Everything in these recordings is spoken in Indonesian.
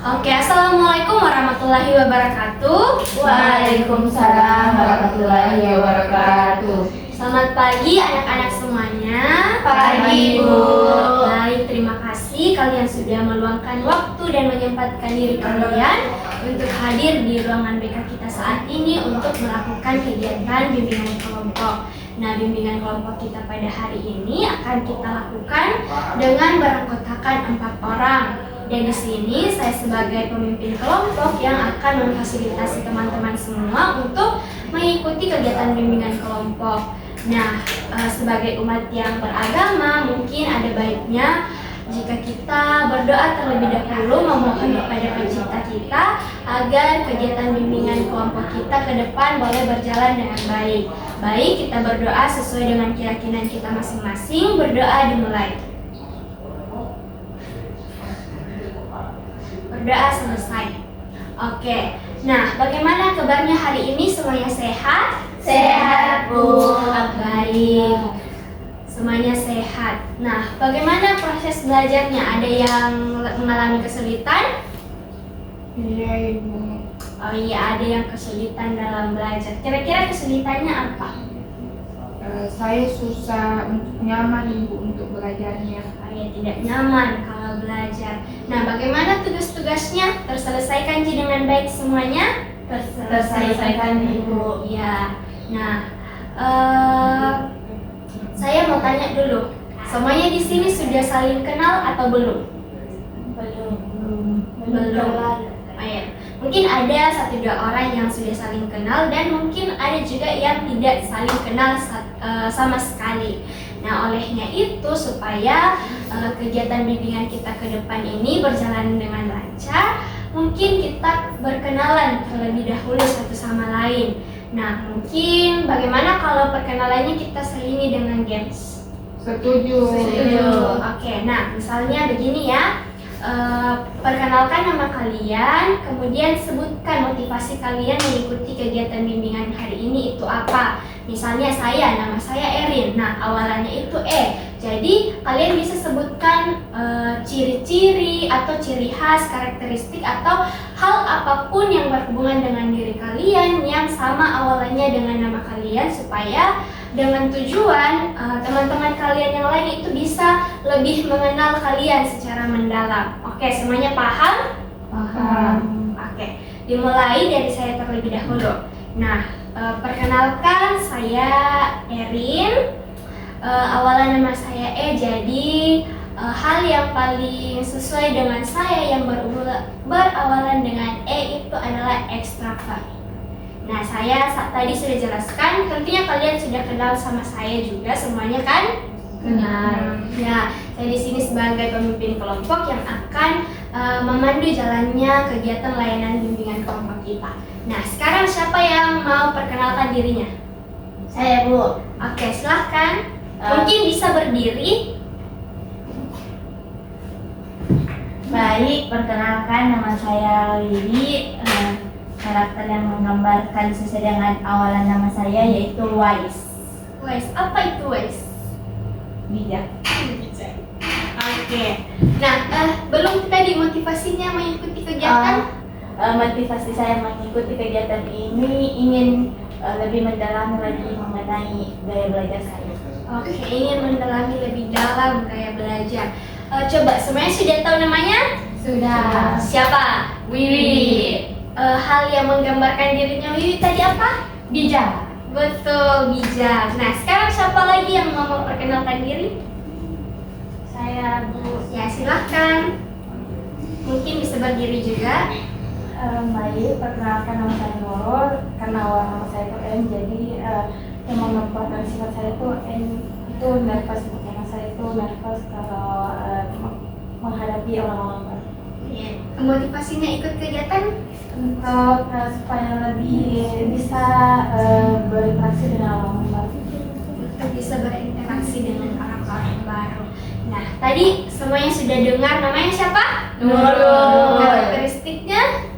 Oke, Assalamualaikum warahmatullahi wabarakatuh. Waalaikumsalam warahmatullahi wabarakatuh. Selamat pagi anak-anak semuanya. Pagi, Bu. Baik, terima kasih kalian sudah meluangkan waktu dan menyempatkan diri kalian untuk hadir di ruangan BK kita saat ini untuk melakukan kegiatan bimbingan kelompok. Nah, bimbingan kelompok kita pada hari ini akan kita lakukan dengan beranggotakan 4 orang. Dan di sini saya sebagai pemimpin kelompok yang akan memfasilitasi teman-teman semua untuk mengikuti kegiatan bimbingan kelompok. Nah, sebagai umat yang beragama, mungkin ada baiknya jika kita berdoa terlebih dahulu memohon kepada Pencipta kita agar kegiatan bimbingan kelompok kita ke depan boleh berjalan dengan baik. Baik, kita berdoa sesuai dengan keyakinan kita masing-masing. Berdoa dimulai. Berdoa selesai. Oke. Nah, bagaimana kabarnya hari ini? Semuanya sehat? Sehat, Bu. Baik. Semuanya sehat. Nah, bagaimana proses belajarnya? Ada yang mengalami kesulitan? Iya, Ibu. Oh iya, ada yang kesulitan dalam belajar. Kira-kira kesulitannya apa? Saya susah untuk nyaman, Ibu, untuk belajarnya. Saya tidak nyaman kalau belajar. Nah, bagaimana tugas-tugasnya? Terselesaikan dengan baik semuanya? Terselesaikan, Ibu. Ya. Nah, saya mau tanya dulu. Semuanya di sini sudah saling kenal atau belum? Belum. Oh, ya. Mungkin ada 1-2 orang yang sudah saling kenal dan mungkin ada juga yang tidak saling kenal sama sekali. Nah, olehnya itu supaya kegiatan bimbingan kita ke depan ini berjalan dengan lancar, mungkin kita berkenalan terlebih dahulu satu sama lain. Nah, mungkin bagaimana kalau perkenalannya kita selingi dengan games? Setuju. Oke, nah misalnya begini ya. Perkenalkan nama kalian, kemudian sebutkan motivasi kalian mengikuti kegiatan bimbingan hari ini itu apa. Misalnya nama saya Erin. Nah, awalannya itu E. Jadi kalian bisa sebutkan ciri-ciri atau ciri khas, karakteristik atau hal apapun yang berhubungan dengan diri kalian yang sama awalannya dengan nama kalian supaya dengan tujuan teman-teman kalian yang lain itu bisa lebih mengenal kalian secara mendalam. Oke, semuanya paham? Paham. Oke, dimulai dari saya terlebih dahulu. Nah, perkenalkan saya Erin. Awalan nama saya E, jadi hal yang paling sesuai dengan saya yang berawalan dengan E itu adalah ekstrovert. Nah, saya tadi sudah jelaskan, tentunya kalian sudah kenal sama saya juga semuanya kan? Kenal. Ya, saya di sini sebagai pemimpin kelompok yang akan memandu jalannya kegiatan layanan bimbingan kelompok kita. Nah, sekarang siapa yang mau perkenalkan dirinya? Saya, Bu. Oke, silahkan. Mungkin bisa berdiri. Baik, perkenalkan nama saya Lili. Karakter yang menggambarkan sesuai dengan awalan nama saya yaitu wise. Wise, apa itu wise? Bijak. Oke. Nah, belum tadi motivasinya mengikuti kegiatan? Motivasi saya mengikuti kegiatan ini ingin lebih mendalami lagi mengenai gaya belajar saya. Oke, ingin mendalami lebih dalam gaya belajar. Coba semuanya sudah tahu namanya? Sudah. Siapa? Wiwi. Hal yang menggambarkan dirinya Wiwi tadi apa? Bijak. Betul, bijak. Nah, sekarang siapa lagi yang mau memperkenalkan diri? Saya, Bu. Ya, silahkan. Mungkin bisa berdiri juga. Baik, perkenalkan nama saya Nurul. Karena awal nama saya itu N, jadi yang menggambarkan sifat saya itu N itu nervous. Karena saya itu nervous kalau menghadapi orang-orang baru. Ya. Motivasinya ikut kegiatan? Untuk supaya lebih bisa berinteraksi dengan orang baru. Untuk bisa berinteraksi dengan orang-orang baru. Nah, tadi semuanya sudah dengar namanya siapa? Nurul. Karakteristiknya?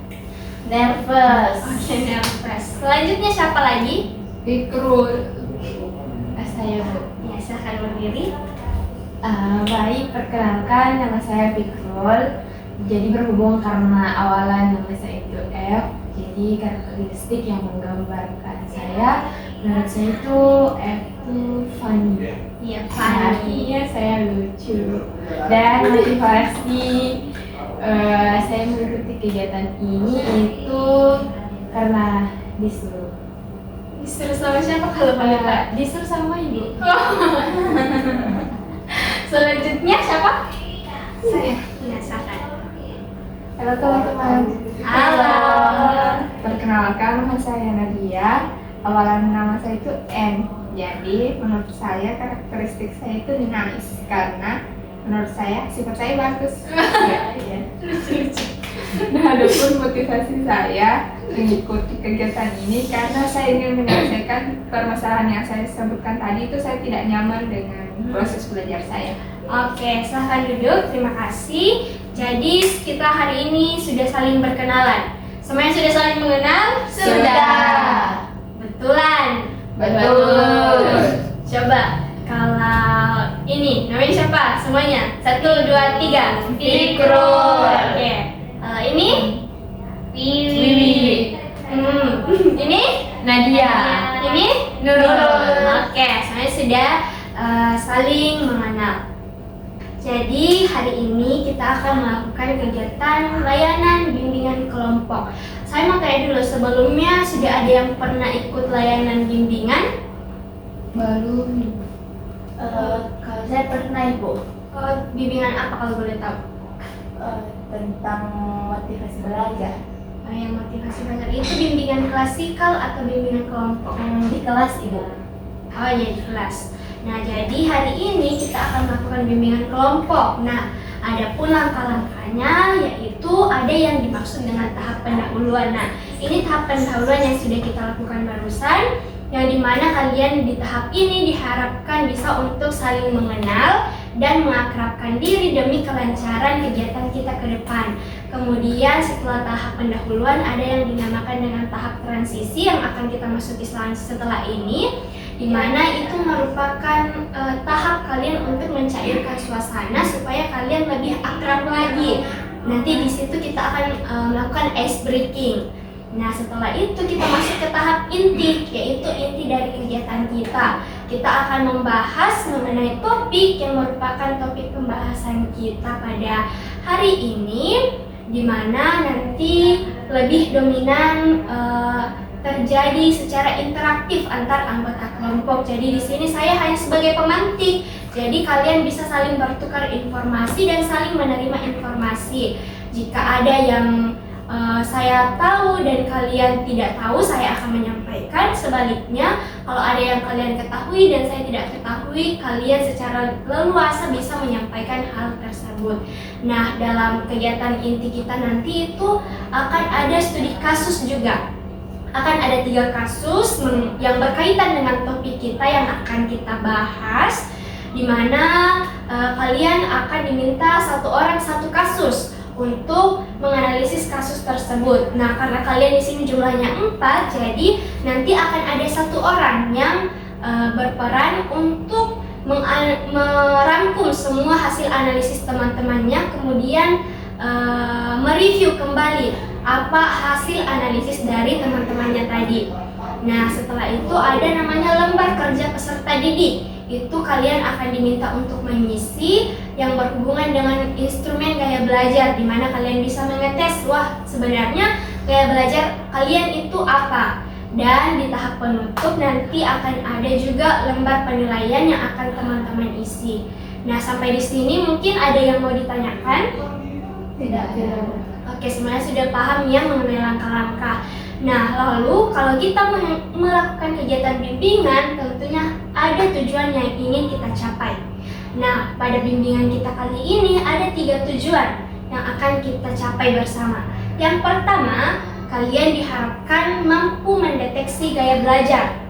Nervous. Oke, nervous. Selanjutnya siapa lagi? Fikrul. Saya, Bu. Ya, silahkan berdiri. Baik, perkenalkan nama saya Fikrul. Jadi berhubung karena awalan nama saya itu F, jadi karakteristik yang menggambarkan saya, menurut saya itu F itu funny. Iya, Artinya saya lucu. Dan motivasi saya mengikuti kegiatan ini itu karena disuruh. Disuruh sama siapa kalau boleh tahu? Disuruh sama ibu. Selanjutnya siapa? Saya. Biasakan. Halo teman-teman. Halo. Perkenalkan, nama saya Nadia. Awalan nama saya itu N. Jadi menurut saya karakteristik saya itu dinamis karena menurut saya sifat saya bagus. Iya. Nah, adapun motivasi saya mengikuti kegiatan ini karena saya ingin menyelesaikan permasalahan yang saya sebutkan tadi, itu saya tidak nyaman dengan proses belajar saya. Oke, silahkan duduk. Terima kasih. Jadi kita hari ini sudah saling berkenalan. Semuanya sudah saling mengenal? Sudah. Betulan. Betul. Coba kalau ini namanya siapa? Semuanya. 1, 2, 3. Fikrul. Oke. Kalau ini Wiwi. Ini Nadia. Ini Nurul. Oke, semuanya sudah saling mengenal. Jadi hari ini kita akan melakukan kegiatan layanan bimbingan kelompok. Saya mau tanya dulu, sebelumnya sudah ada yang pernah ikut layanan bimbingan? Belum. Kalau saya pernah Ibu, Bimbingan apa kalau boleh tahu? tentang motivasi belajar Yang motivasi belajar itu bimbingan klasikal atau bimbingan kelompok? di kelas Ibu. Oh ya, di kelas. Nah, jadi hari ini kita akan melakukan bimbingan kelompok. Nah, ada pun langkah-langkahnya, yaitu ada yang dimaksud dengan tahap pendahuluan. Nah, ini tahap pendahuluan yang sudah kita lakukan barusan, yang dimana kalian di tahap ini diharapkan bisa untuk saling mengenal dan mengakrabkan diri demi kelancaran kegiatan kita ke depan. Kemudian setelah tahap pendahuluan ada yang dinamakan dengan tahap transisi yang akan kita masuki setelah ini, di mana itu merupakan tahap kalian untuk mencairkan suasana supaya kalian lebih akrab lagi. Nanti di situ kita akan melakukan ice breaking. Nah, setelah itu kita masuk ke tahap inti, yaitu inti dari kegiatan kita. Kita akan membahas mengenai topik yang merupakan topik pembahasan kita pada hari ini, di mana nanti lebih dominan terjadi secara interaktif antar anggota kelompok. Jadi di sini saya hanya sebagai pemantik. Jadi kalian bisa saling bertukar informasi dan saling menerima informasi. Jika ada yang saya tahu dan kalian tidak tahu, saya akan menyampaikan. Sebaliknya, kalau ada yang kalian ketahui dan saya tidak ketahui, kalian secara leluasa bisa menyampaikan hal tersebut. Nah, dalam kegiatan inti kita nanti itu akan ada studi kasus juga. Akan ada 3 kasus yang berkaitan dengan topik kita yang akan kita bahas, di mana kalian akan diminta 1 orang 1 kasus untuk menganalisis kasus tersebut. Nah, karena kalian di sini jumlahnya 4, jadi nanti akan ada 1 orang yang berperan untuk merangkum semua hasil analisis teman-temannya, kemudian mereview kembali apa hasil analisis dari teman-temannya tadi. Nah, setelah itu ada namanya lembar kerja peserta didik. Itu kalian akan diminta untuk mengisi yang berhubungan dengan instrumen gaya belajar, di mana kalian bisa mengetes, wah sebenarnya gaya belajar kalian itu apa. Dan di tahap penutup nanti akan ada juga lembar penilaian yang akan teman-teman isi. Nah, sampai di sini mungkin ada yang mau ditanyakan? Tidak. Oke, semuanya sudah paham ya mengenai langkah-langkah. Nah, lalu kalau kita melakukan kegiatan bimbingan, tentunya ada tujuan yang ingin kita capai. Nah, pada bimbingan kita kali ini ada 3 tujuan yang akan kita capai bersama. Yang pertama, kalian diharapkan mampu mendeteksi gaya belajar.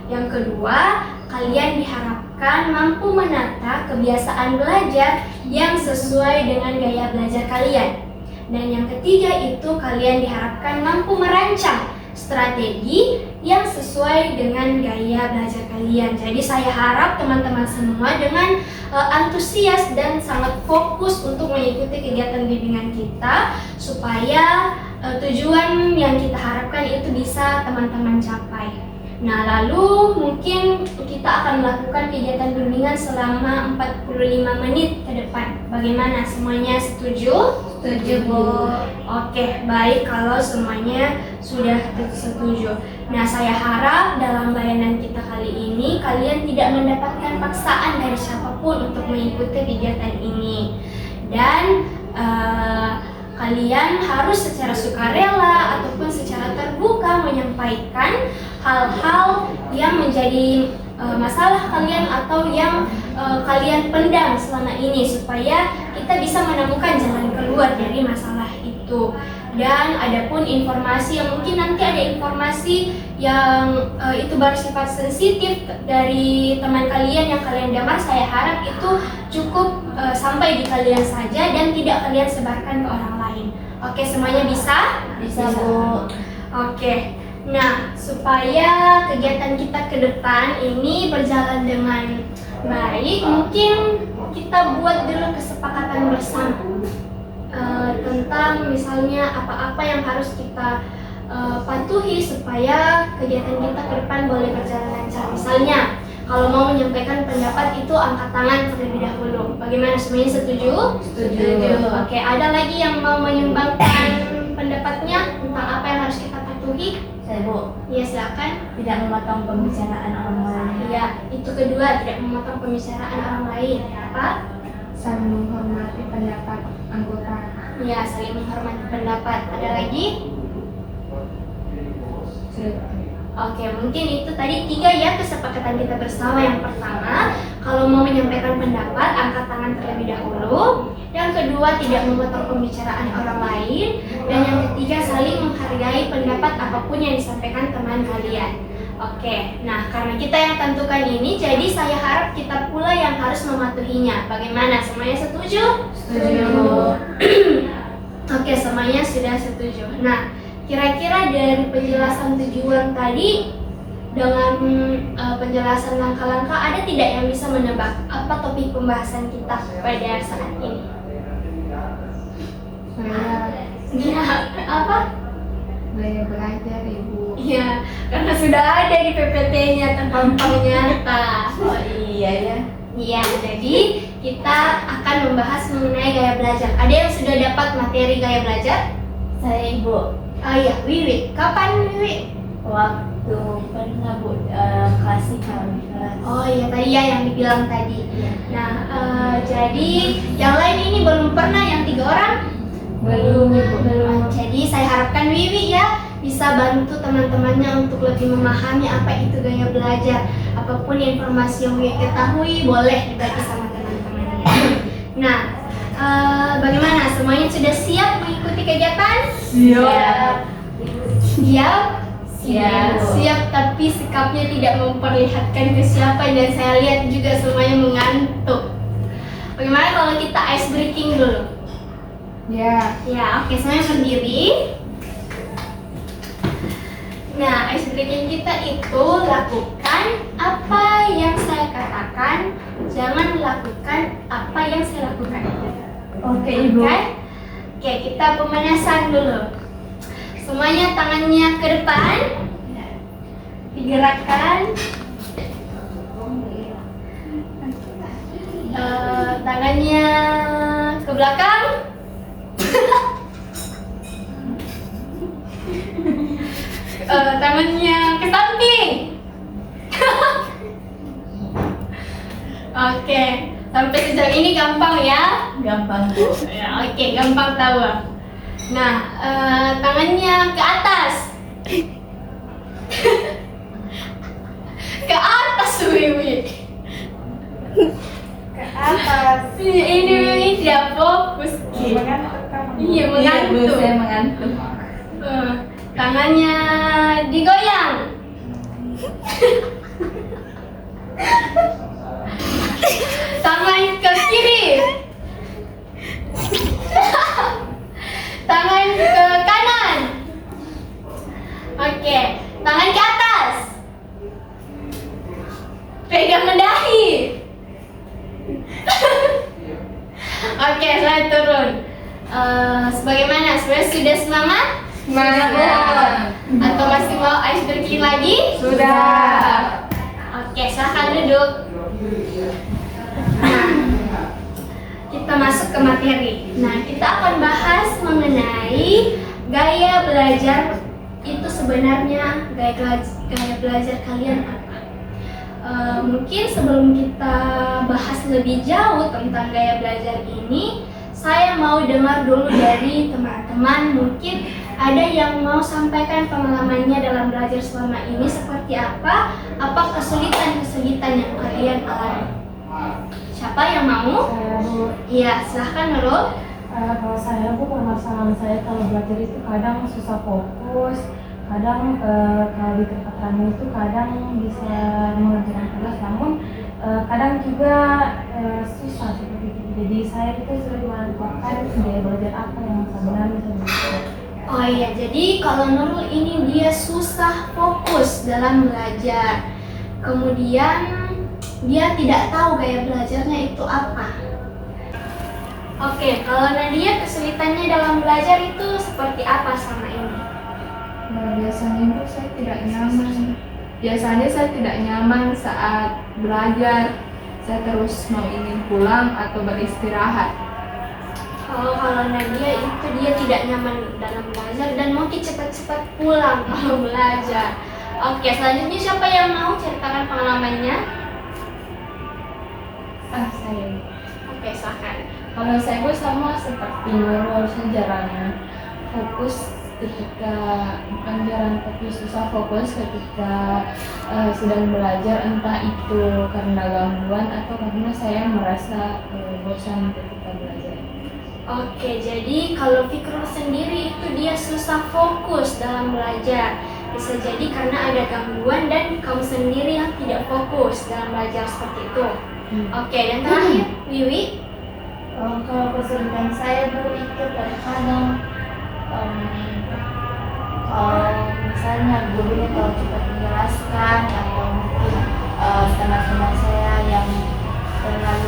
Yang kedua, kalian diharapkan mampu menata kebiasaan belajar yang sesuai dengan gaya belajar kalian. Dan yang ketiga itu kalian diharapkan mampu merancang strategi yang sesuai dengan gaya belajar kalian. Jadi saya harap teman-teman semua dengan antusias dan sangat fokus untuk mengikuti kegiatan bimbingan kita supaya tujuan yang kita harapkan itu bisa teman-teman capai. Nah, lalu mungkin kita akan melakukan kegiatan bimbingan selama 45 menit ke depan. Bagaimana? Semuanya setuju? Setuju, Bu. Oke, baik kalau semuanya sudah setuju. Nah, saya harap dalam layanan kita kali ini kalian tidak mendapatkan paksaan dari siapapun untuk mengikuti kegiatan ini. Dan kalian harus secara sukarela ataupun secara terbuka menyampaikan hal-hal yang menjadi masalah kalian atau yang kalian pendam selama ini supaya kita bisa menemukan jalan keluar dari masalah itu. Dan adapun informasi yang mungkin nanti ada informasi yang itu bersifat sensitif dari teman kalian yang kalian damar, saya harap itu cukup sampai di kalian saja dan tidak kalian sebarkan ke orang lain. Oke, semuanya bisa? Bisa, Bu. Oke. Nah, supaya kegiatan kita ke depan ini berjalan dengan baik, mungkin kita buat dulu kesepakatan bersama tentang misalnya apa-apa yang harus kita patuhi supaya kegiatan kita ke depan boleh berjalan lancar. Misalnya, kalau mau menyampaikan pendapat itu angkat tangan terlebih dahulu. Bagaimana, semuanya setuju? Setuju. Oke, ada lagi yang mau menyumbangkan pendapatnya tentang apa yang harus kita patuhi? Saya, Bu. Ya, silakan. Tidak memotong pembicaraan orang lain. Ya, itu kedua, tidak memotong pembicaraan orang lain. Apa? Saling menghormati pendapat anggota. Ya, saling menghormati pendapat. Ada lagi? Oke, mungkin itu tadi 3 ya kesepakatan kita bersama. Yang pertama, kalau mau menyampaikan pendapat, angkat tangan terlebih dahulu. Yang kedua, tidak memotong pembicaraan orang lain. Dan yang ketiga, saling menghargai pendapat apapun yang disampaikan teman kalian. Oke, nah karena kita yang tentukan ini, jadi saya harap kita pula yang harus mematuhinya. Bagaimana? Semuanya setuju? Setuju. Oke, semuanya sudah setuju. Nah, kira-kira dari penjelasan tujuan tadi dengan penjelasan langkah-langkah, ada tidak yang bisa menebak apa topik pembahasan kita pada saat ini? Ya, apa? Gaya belajar, Ibu. Iya, karena sudah ada di PPT-nya terpampang nyata. Oh iya ya. Iya, jadi kita akan membahas mengenai gaya belajar. Ada yang sudah dapat materi gaya belajar? Saya, Ibu. Oh iya, Wiwi. Kapan, Wiwi? Waktu pernah, Bu, klasik kelas. Oh iya, tadi ya yang dibilang tadi. Nah, jadi yang lain ini belum pernah, yang 3 orang? Belum, Ibu. Belum. Jadi saya harapkan Wiwi ya bisa bantu teman-temannya untuk lebih memahami apa itu gaya belajar. Apapun informasi yang Wiwi ketahui boleh dibagi sama teman-temannya. Nah, bagaimana? Semuanya sudah siap mengikuti kegiatan? Siap. Siap? Siap. Siap, tapi sikapnya tidak memperlihatkan kesiapan dan saya lihat juga semuanya mengantuk. Bagaimana kalau kita ice breaking dulu? Ya. Ya, oke, semuanya berdiri. Nah, ice breaking kita itu lakukan apa yang saya katakan, jangan lakukan apa yang saya lakukan. Oke, Ibu. Oke, kita pemanasan dulu. Semuanya tangannya ke depan, digerakkan. Tangannya ke belakang. Tangannya ke samping. Oke, sampai sejauh ini gampang ya? Gampang, Bu. Ya, oke, gampang tahu. Nah, tangannya ke atas. Ke atas, Wiwi. Ke atas. Ini Wiwi tidak fokus. Mengantuk kamu. Iya, Iya, Bu, mengantuk. saya mengantuk. Tangannya digoyang. Tangan ke kiri. Tangan ke kanan. Oke, Sebagaimana? Sebenarnya sudah semangat? Semangat. Atau masih mau ice breaking lagi? Sudah. Oke, silahkan duduk. Nah, kita masuk ke materi. Nah, kita akan bahas mengenai gaya belajar itu sebenarnya gaya belajar kalian apa? Mungkin sebelum kita bahas lebih jauh tentang gaya belajar ini, saya mau dengar dulu dari teman-teman. Mungkin ada yang mau sampaikan pengalamannya dalam belajar selama ini seperti apa? Apa kesulitan-kesulitan yang kalian alami? Siapa yang mau? Saya Bu, Iya, silahkan Nurul. kalau saya Bu, permasalahan saya kalau belajar itu kadang susah fokus, kadang kalau di tempat ramai itu kadang bisa mengerjakan tugas, namun kadang juga susah seperti itu. Jadi saya itu sudah dimanfaatkan gaya belajar apa yang sebenarnya saya belajar. Oh iya, jadi kalau Nurul ini dia susah fokus dalam belajar. Kemudian dia tidak tahu gaya belajarnya itu apa. Oke, kalau Nadia kesulitannya dalam belajar itu seperti apa sama ini? Nah, biasanya Bu, saya tidak nyaman. Biasanya saya tidak nyaman saat belajar. Saya terus mau ingin pulang atau beristirahat. Kalau Nadia itu dia tidak nyaman dalam belajar dan mau cepat-cepat pulang kalau belajar. Oke, selanjutnya siapa yang mau ceritakan pengalamannya? Saya. Oke, silakan. Kalau saya Bu sama seperti Nurul, saya jarang fokus ketika bukan jarang tapi susah fokus ketika sedang belajar, entah itu karena gangguan atau karena saya merasa bosan ketika belajar. Oke, jadi kalau Fikrul sendiri itu dia susah fokus dalam belajar. Bisa jadi karena ada gangguan dan kamu sendiri yang tidak fokus dalam belajar seperti itu. Oke, dan terakhir, Wiwi. Kalau kesulitan saya Bu itu kadang kalau misalnya gurunya terlalu cepat menjelaskan atau mungkin teman-teman saya yang terlalu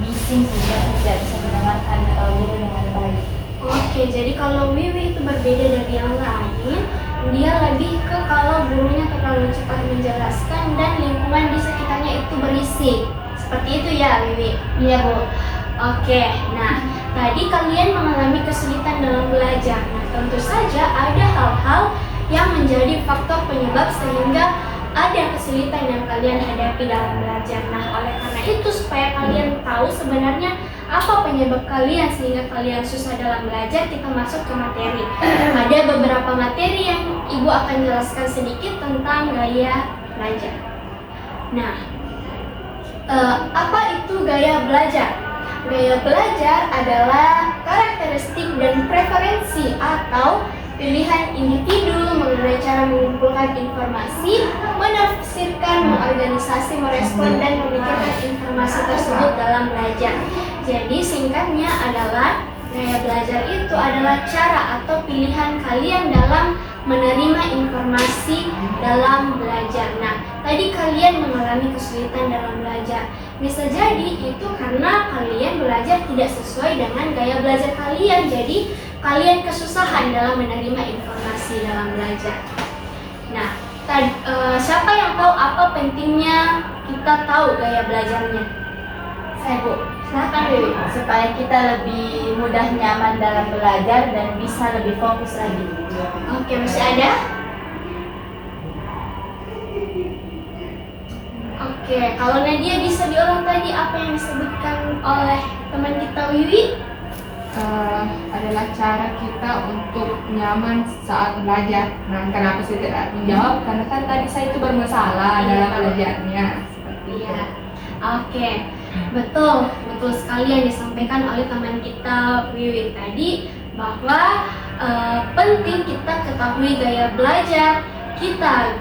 bising sehingga tidak bisa mendengarkan guru dengan baik. Oke, jadi kalau Wiwi itu berbeda dari yang lain, dia lebih ke kalau gurunya terlalu cepat menjelaskan dan lingkungan di sekitarnya itu berisik. Seperti itu ya, Wiwi? Iya Bu. Oke, nah tadi kalian mengalami kesulitan dalam belajar. Nah, tentu saja ada hal-hal yang menjadi faktor penyebab sehingga ada kesulitan yang kalian hadapi dalam belajar. Nah, oleh karena itu supaya kalian tahu sebenarnya apa penyebab kalian sehingga kalian susah dalam belajar, kita masuk ke materi. Ada beberapa materi yang Ibu akan jelaskan sedikit tentang gaya belajar. Nah, apa itu gaya belajar? Gaya belajar adalah karakteristik dan preferensi atau pilihan individu mengenai cara mengumpulkan informasi, menafsirkan, mengorganisasi, merespon, dan memikirkan informasi tersebut dalam belajar. Jadi singkatnya adalah gaya belajar itu adalah cara atau pilihan kalian dalam menerima informasi dalam belajar. Nah, tadi kalian mengalami kesulitan dalam belajar. Bisa jadi itu karena kalian belajar tidak sesuai dengan gaya belajar kalian. Jadi kalian kesusahan dalam menerima informasi dalam belajar. Nah, siapa yang tahu apa pentingnya kita tahu gaya belajarnya? Saya Bu. Silakan Wiwi. Supaya kita lebih mudah nyaman dalam belajar dan bisa lebih fokus lagi. Oke, masih ada? Oke, kalau Nadia bisa diulang tadi apa yang disebutkan oleh teman kita Wiwi? Adalah cara kita untuk nyaman saat belajar. Nah, kenapa saya tidak menjawab? Karena kan tadi saya itu bermasalah dalam belajarnya. Seperti itu. Iya. Oke, betul sekali yang disampaikan oleh teman kita Wiwi tadi bahwa penting kita ketahui gaya belajar kita,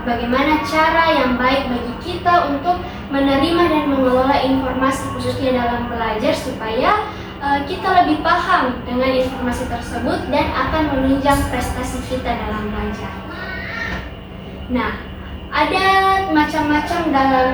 bagaimana cara yang baik bagi kita untuk menerima dan mengelola informasi khususnya dalam belajar supaya kita lebih paham dengan informasi tersebut dan akan menunjang prestasi kita dalam belajar. Nah, ada macam-macam dalam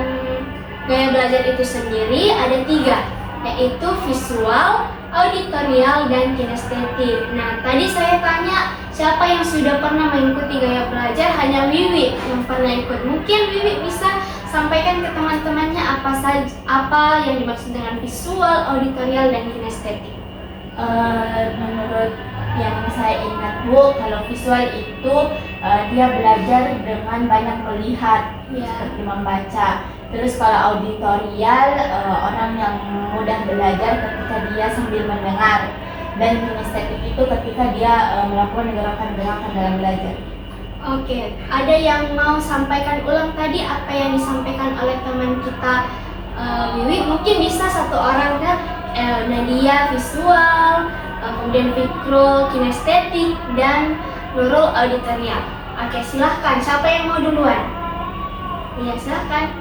gaya belajar itu sendiri, ada 3, yaitu visual, auditorial, dan kinestetik. Nah, tadi saya tanya siapa yang sudah pernah mengikuti gaya belajar, hanya Wiwi yang pernah ikut. Mungkin Wiwi bisa sampaikan ke teman-temannya apa yang dimaksud dengan visual, auditorial, dan kinestetik. Menurut yang saya ingat Bu, kalau visual itu dia belajar dengan banyak melihat, seperti membaca. Terus kalau auditorial, orang yang mudah belajar ketika dia sambil mendengar. Dan kinestetik itu ketika dia melakukan gerakan-gerakan dalam belajar. Oke, ada yang mau sampaikan ulang tadi apa yang disampaikan oleh teman kita Wiwi? Mungkin bisa satu orang kan? Nadia visual, kemudian Fikrul kinestetik, dan Nurul auditorial. Oke, silahkan. Siapa yang mau duluan? Iya, silahkan.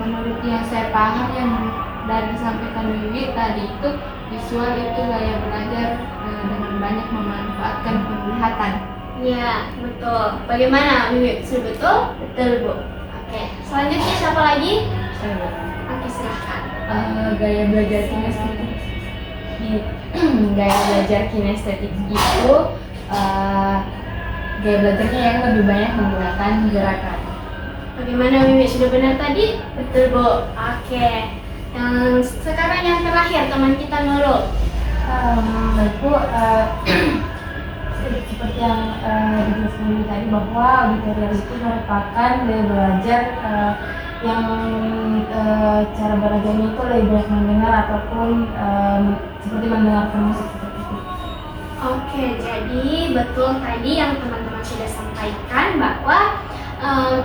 Menurut yang saya paham yang dari disampaikan Wiwi tadi itu visual itu gaya belajar dengan banyak memanfaatkan penglihatan. Ya, betul. Bagaimana Wiwi? Sudah betul? Betul, Bu. Oke, selanjutnya siapa lagi? Saya Oke, silahkan. gaya belajar kinestetik gaya belajar kinestetik itu gaya belajarnya yang lebih banyak menggunakan gerakan. Bagaimana Wiwi? Sudah benar tadi? Betul, Bu. Oke. Yang sekarang yang terakhir teman kita Nurul. Menurutku seperti yang dijelaskan tadi bahwa auditorial itu merupakan gaya belajar yang cara belajarnya itu lebih banyak mendengar ataupun seperti mendengarkan musik seperti itu. Oke, jadi betul tadi yang teman-teman sudah sampaikan bahwa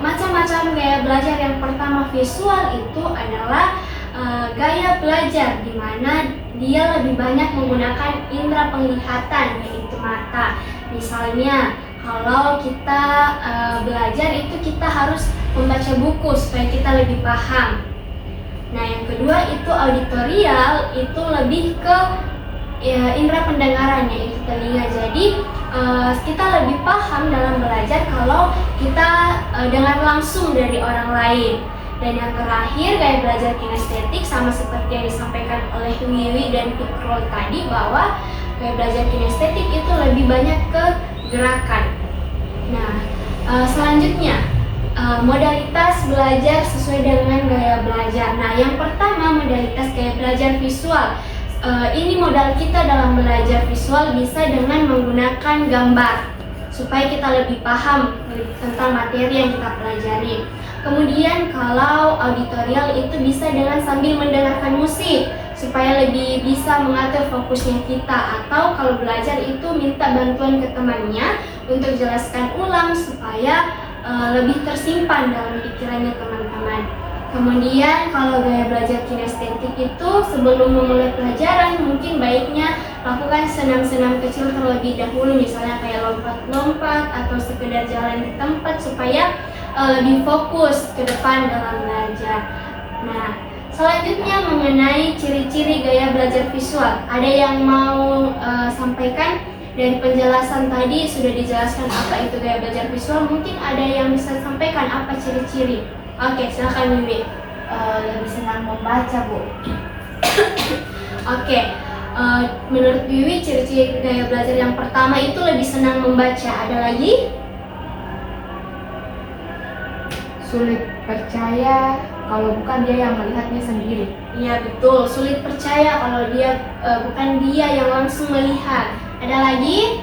macam-macam gaya belajar. Yang pertama visual itu adalah gaya belajar di mana dia lebih banyak menggunakan indera penglihatan, yaitu mata. Misalnya kalau kita belajar itu kita harus membaca buku supaya kita lebih paham. Nah, yang kedua itu auditorial, itu lebih ke indera pendengaran, yaitu telinga. Jadi kita lebih paham dalam belajar kalau kita dengar langsung dari orang lain. Dan yang terakhir gaya belajar kinestetik sama seperti yang disampaikan oleh Wiwi dan Fikrul tadi, bahwa gaya belajar kinestetik itu lebih banyak ke gerakan. Nah, selanjutnya modalitas belajar sesuai dengan gaya belajar. Nah, yang pertama modalitas gaya belajar visual. Ini modal kita dalam belajar visual bisa dengan menggunakan gambar supaya kita lebih paham tentang materi yang kita pelajari. Kemudian kalau auditorial itu bisa dengan sambil mendengarkan musik supaya lebih bisa mengatur fokusnya kita, atau kalau belajar itu minta bantuan ke temannya untuk jelaskan ulang supaya lebih tersimpan dalam pikirannya teman-teman. Kemudian kalau gaya belajar kinestetik itu sebelum memulai pelajaran mungkin baiknya lakukan senam-senam kecil terlebih dahulu, misalnya kayak lompat-lompat atau sekedar jalan di tempat supaya lebih fokus ke depan dalam belajar. Nah, selanjutnya mengenai ciri-ciri gaya belajar visual. Ada yang mau sampaikan? Dari penjelasan tadi sudah dijelaskan apa itu gaya belajar visual, mungkin ada yang bisa sampaikan apa ciri-ciri. Oke, silakan Wiwi. Lebih senang membaca, Bu. Oke, menurut Wiwi ciri-ciri gaya belajar yang pertama itu lebih senang membaca. Ada lagi? Sulit percaya kalau bukan dia yang melihatnya sendiri. Iya betul, sulit percaya kalau bukan dia yang langsung melihat. Ada lagi?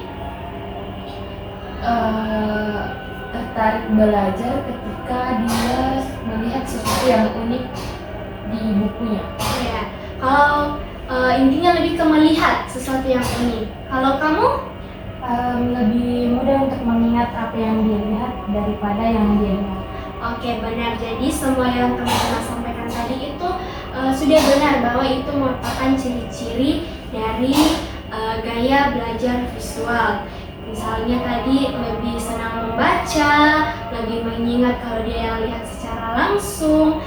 Tertarik belajar ketika dia melihat sesuatu yang unik di bukunya. Ya, kalau intinya lebih ke melihat sesuatu yang unik. Kalau kamu? Lebih mudah untuk mengingat apa yang dia lihat daripada yang dia dengar. Oke, benar. Jadi semua yang teman-teman sampaikan tadi itu sudah benar bahwa itu merupakan ciri-ciri dari gaya belajar visual. Misalnya tadi lebih senang membaca, lebih mengingat kalau dia yang lihat secara langsung,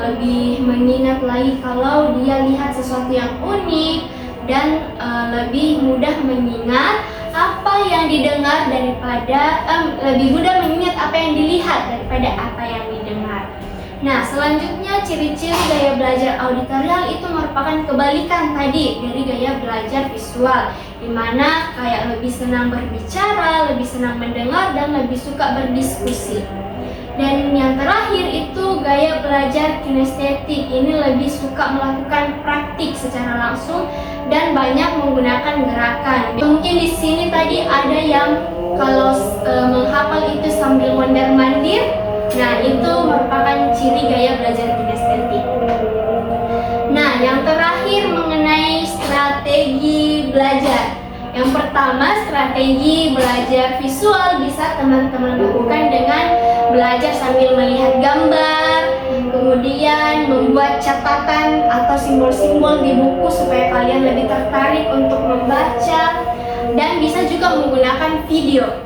lebih mengingat lagi kalau dia lihat sesuatu yang unik, dan lebih mudah mengingat apa yang didengar lebih mudah mengingat apa yang dilihat daripada apa yang didengar. Nah, selanjutnya ciri-ciri gaya belajar auditorial itu merupakan kebalikan tadi dari gaya belajar visual, di mana kayak lebih senang berbicara, lebih senang mendengar, dan lebih suka berdiskusi. Dan yang terakhir itu gaya belajar kinestetik. Ini lebih suka melakukan praktik secara langsung dan banyak menggunakan gerakan. Mungkin di sini tadi ada yang kalau menghafal itu sambil mondar-mandir. Nah, itu merupakan ciri gaya belajar kinestetik. Nah, yang terakhir mengenai strategi belajar. Yang pertama, strategi belajar visual bisa teman-teman lakukan dengan belajar sambil melihat gambar, kemudian membuat catatan atau simbol-simbol di buku supaya kalian lebih tertarik untuk membaca, dan bisa juga menggunakan video.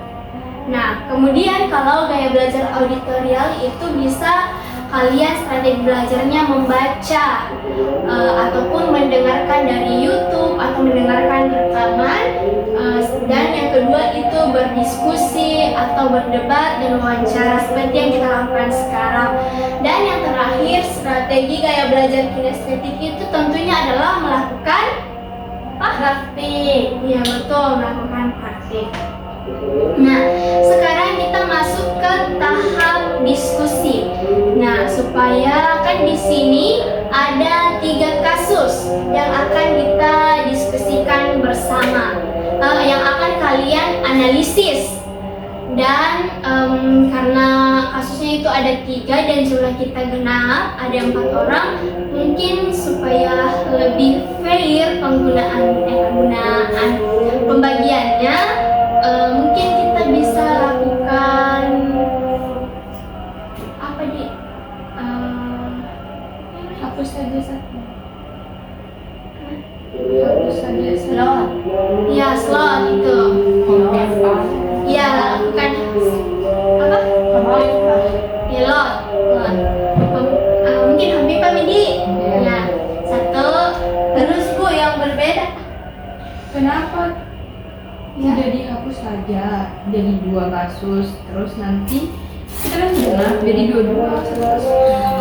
Nah, kemudian kalau gaya belajar auditorial itu bisa kalian strategi belajarnya membaca ataupun mendengarkan dari YouTube atau mendengarkan rekaman, dan yang kedua itu berdiskusi atau berdebat dan wawancara seperti yang kita lakukan sekarang. Dan yang terakhir, strategi gaya belajar kinestetik itu tentunya adalah melakukan praktik. Ya, betul, melakukan praktik. Nah, sekarang kita masuk ke tahap diskusi. Nah, supaya kan di sini ada 3 kasus yang akan kita diskusikan bersama, yang akan kalian analisis. Dan karena kasusnya itu ada 3 dan jumlah kita genap, ada 4 orang, mungkin supaya lebih fair penggunaan pembagiannya, mungkin kita bisa lakukan apa di Hapus saja satu. Hapus saja slot. ya slot itu. Ya, lakukan apa? Ya, lot. Mungkin Habib Midi. Ya, 1. Terus Bu yang berbeda. Kenapa tidak dihapus saja jadi 2 kasus, terus nanti kita kan genap jadi 2 kasus.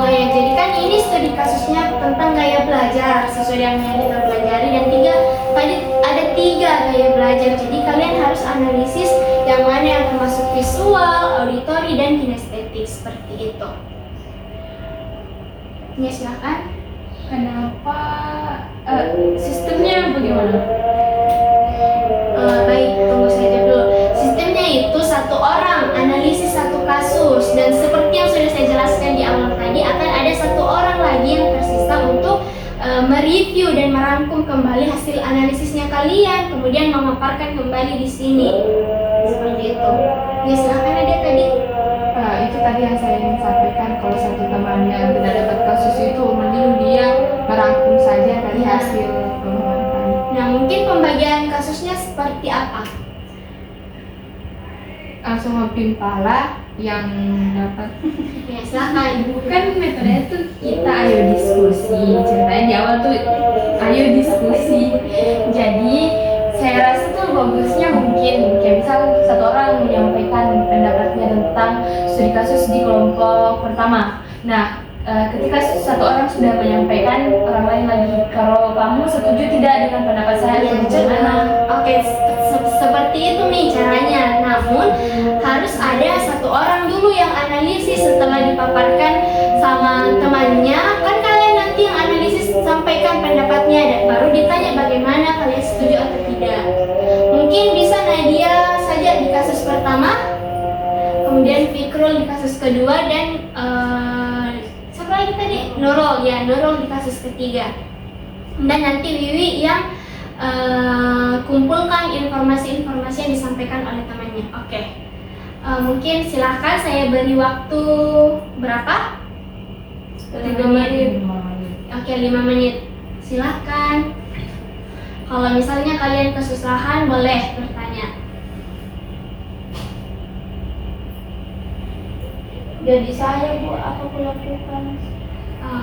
Oh ya, jadi kan ini studi kasusnya tentang gaya belajar sesuai dengan yang kita pelajari, dan tadi ada 3 gaya belajar. Jadi kalian harus analisis yang mana yang termasuk visual, auditori, dan kinestetik seperti itu. Ya, silakan. Kenapa sistemnya bagaimana? Baik, tunggu saja dulu. Sistemnya itu 1 orang analisis 1 kasus, dan seperti yang sudah saya jelaskan di awal tadi, akan ada 1 orang lagi yang tersisa untuk mereview dan merangkum kembali hasil analisisnya kalian, kemudian memaparkan kembali di sini. Seperti itu. Ya, silakan ada tadi. Itu tadi yang saya ingin sampaikan, kalau satu temannya tidak dapat kasus itu, mending dia merangkum saja dari hasil pengamatan. Nah, mungkin pembagian kasusnya seperti apa? Langsung mempimpala yang dapat. Ya, silakan. Bukan metodenya tuh kita ayo diskusi. Ceritanya di awal tuh ayo diskusi. Jadi saya rasa tuh bagusnya mungkin kayak misal 1 orang menyampaikan pendapatnya tentang studi kasus di kelompok pertama. Nah, ketika 1 orang sudah menyampaikan, orang lain lagi, kalau kamu setuju tidak dengan pendapat saya, bagaimana? Oke, seperti itu nih caranya. Namun harus ada 1 orang dulu yang analisis setelah dipaparkan sama temannya. Kan kalian nanti yang analisis sampaikan pendapatnya, dan baru ditanya bagaimana kalian setuju atau tidak. Mungkin bisa Nadia saja di kasus pertama, kemudian Fikrul di kasus kedua, dan siapa lagi tadi? Nurul di kasus ketiga. Dan nanti Wiwi yang kumpulkan informasi-informasi yang disampaikan oleh temannya. Oke. Mungkin silahkan saya beri waktu berapa? 3 menit. Oke, 5 menit. Silahkan. Kalau misalnya kalian kesusahan, boleh bertanya. Jadi saya Bu, apa aku lakukan?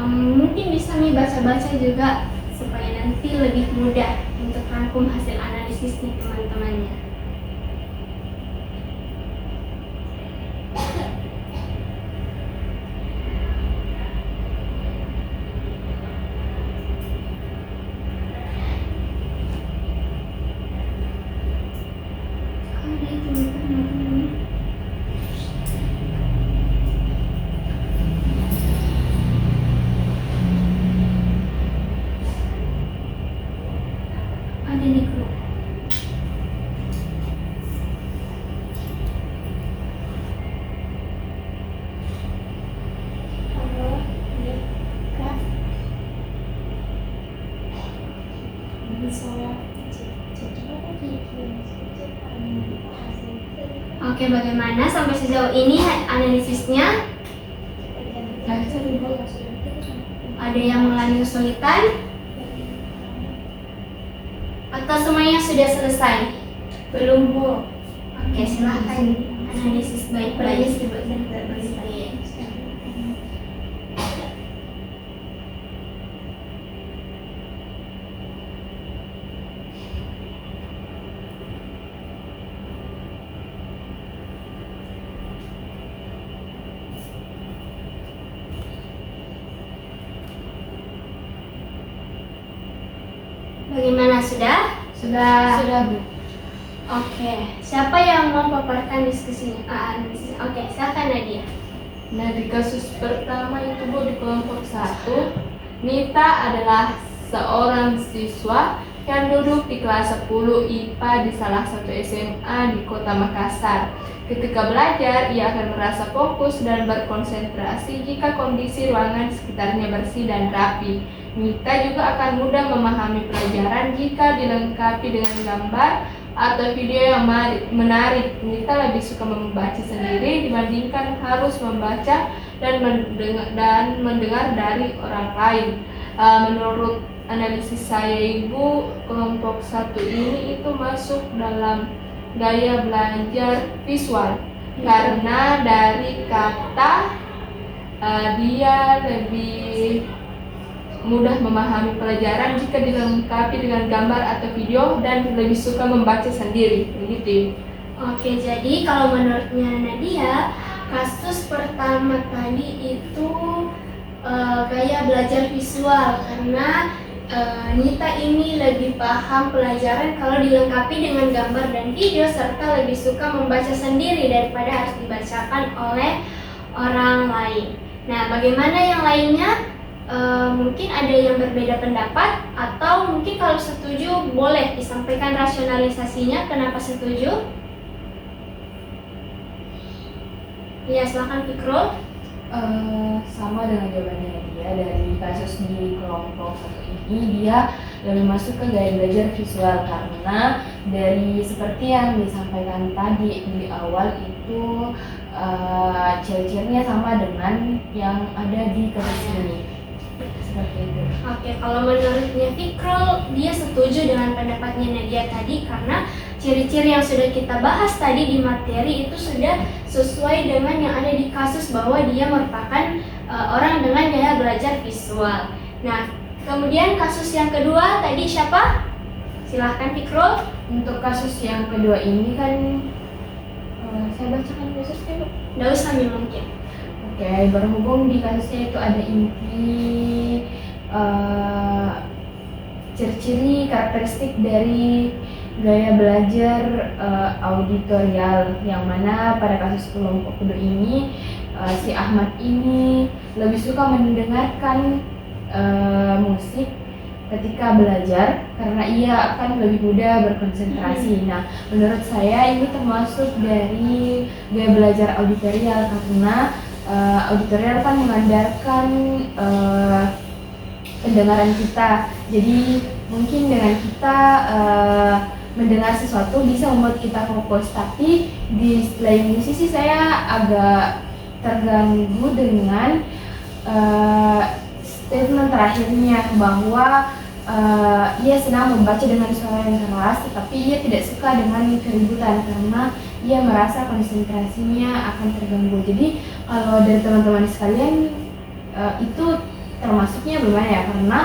Mungkin bisa nih baca-baca juga supaya nanti lebih mudah untuk rangkum hasil analisisnya teman-temannya. Ada di grup. Oke, bagaimana sampai sejauh ini analisisnya? Ada yang mengalami kesulitan? Atau semuanya sudah selesai? Belum, Bu. Oke, silahkan analisis baik-baik. Bagaimana, sudah? Sudah, Bu. Oke, siapa yang mau paparkan diskusinya? Oke, silakan Nadia. Nah, di kasus pertama itu, Bu, di kelompok 1, Nita adalah seorang siswa yang duduk di kelas 10 IPA di salah satu SMA di Kota Makassar. Ketika belajar, ia akan merasa fokus dan berkonsentrasi jika kondisi ruangan sekitarnya bersih dan rapi. Nita juga akan mudah memahami pelajaran jika dilengkapi dengan gambar atau video yang menarik. Nita lebih suka membaca sendiri dibandingkan harus membaca dan mendengar dari orang lain. Menurut analisis saya, Ibu, kelompok 1 ini itu masuk dalam gaya belajar visual karena dari kata dia lebih mudah memahami pelajaran jika dilengkapi dengan gambar atau video dan lebih suka membaca sendiri, begitu. Oke, jadi kalau menurutnya Nadia, kasus pertama tadi itu gaya belajar visual karena Nita ini lebih paham pelajaran kalau dilengkapi dengan gambar dan video serta lebih suka membaca sendiri daripada harus dibacakan oleh orang lain. Nah, bagaimana yang lainnya? Mungkin ada yang berbeda pendapat atau mungkin kalau setuju boleh disampaikan rasionalisasinya kenapa setuju. Ya, silakan Fikrul. Sama dengan jawabannya dia. Dari kasus di kelompok 1 ini, dia lebih masuk ke gaya belajar visual karena dari seperti yang disampaikan tadi di awal itu ciri-cirinya sama dengan yang ada di kasus ini. Seperti itu. Oke, kalau menurutnya Fikrul, dia setuju dengan pendapatnya Nadia tadi karena ciri-ciri yang sudah kita bahas tadi di materi itu sudah sesuai dengan yang ada di kasus bahwa dia merupakan orang dengan gaya belajar visual. Nah, kemudian kasus yang kedua tadi siapa? Silahkan Fikrul. Untuk kasus yang kedua ini kan saya bacakan kasusnya, Bu. Nggak usah mungkin. Oke, berhubung di kasusnya itu ada inti ciri-ciri karakteristik dari gaya belajar auditorial, yang mana pada kasus kelompok kedua ini si Ahmad ini lebih suka mendengarkan musik ketika belajar karena ia akan lebih mudah berkonsentrasi. Nah, menurut saya ini termasuk dari gaya belajar auditorial karena auditorial kan mengandalkan pendengaran kita. Jadi mungkin dengan kita mendengar sesuatu bisa membuat kita fokus. Tapi di lain sisi saya agak terganggu dengan statement terakhirnya bahwa ia senang membaca dengan suara yang keras, tetapi ia tidak suka dengan keributan karena ia merasa konsentrasinya akan terganggu. Jadi kalau dari teman-teman sekalian itu termasuknya bagaimana ya? Karena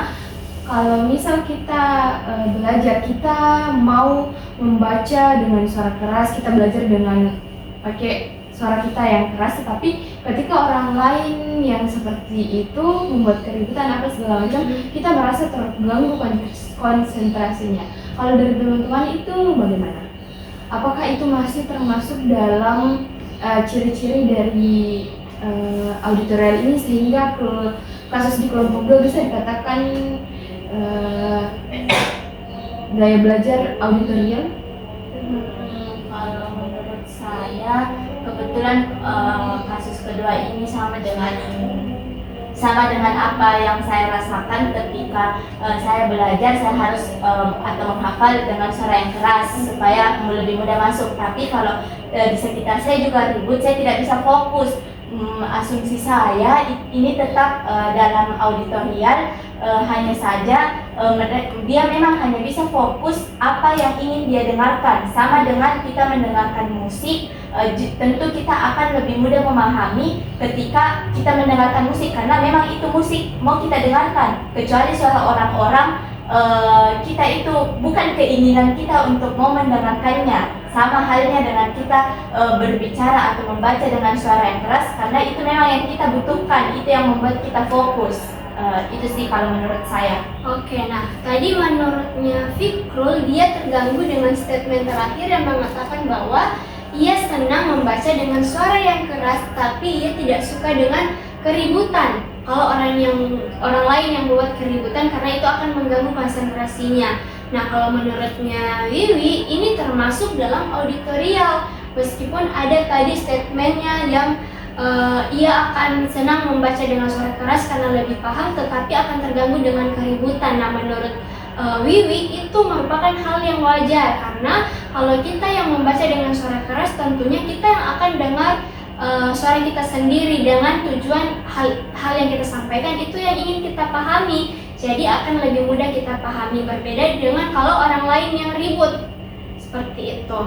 kalau misal kita belajar, kita mau membaca dengan suara keras, kita belajar dengan pakai suara kita yang keras, tetapi ketika orang lain yang seperti itu membuat keributan apa segala macam, kita merasa terganggu konsentrasinya. Kalau dari teman-teman itu bagaimana? apakah itu masih termasuk dalam ciri-ciri dari auditorial ini sehingga kasus di kelompok 2 bisa dikatakan gaya belajar auditorial? Kalau menurut saya kebetulan kasus kedua ini sama dengan apa yang saya rasakan ketika saya belajar. Saya harus atau menghafal dengan suara yang keras supaya lebih mudah masuk. Tapi kalau di sekitar saya juga ribut, saya tidak bisa fokus. Asumsi saya ini tetap dalam auditorial, hanya saja dia memang hanya bisa fokus apa yang ingin dia dengarkan. Sama dengan kita mendengarkan musik, tentu kita akan lebih mudah memahami ketika kita mendengarkan musik karena memang itu musik mau kita dengarkan. Kecuali suara orang-orang, kita itu bukan keinginan kita untuk mau mendengarkannya. Sama halnya dengan kita berbicara atau membaca dengan suara yang keras, karena itu memang yang kita butuhkan, itu yang membuat kita fokus. Itu sih kalau menurut saya. Oke, nah tadi menurutnya Fikrul, dia terganggu dengan statement terakhir yang mengatakan bahwa ia senang membaca dengan suara yang keras, tapi ia tidak suka dengan keributan. Kalau orang lain yang membuat keributan, karena itu akan mengganggu konsentrasinya. Nah, kalau menurutnya Wiwi, ini termasuk dalam auditorial. Meskipun ada tadi statementnya yang ia akan senang membaca dengan suara keras karena lebih paham, tetapi akan terganggu dengan keributan. Nah, menurut Wiwi itu merupakan hal yang wajar, karena kalau kita yang membaca dengan suara keras, tentunya kita yang akan dengar suara kita sendiri dengan tujuan hal yang kita sampaikan itu yang ingin kita pahami. Jadi akan lebih mudah kita pahami, berbeda dengan kalau orang lain yang ribut seperti itu.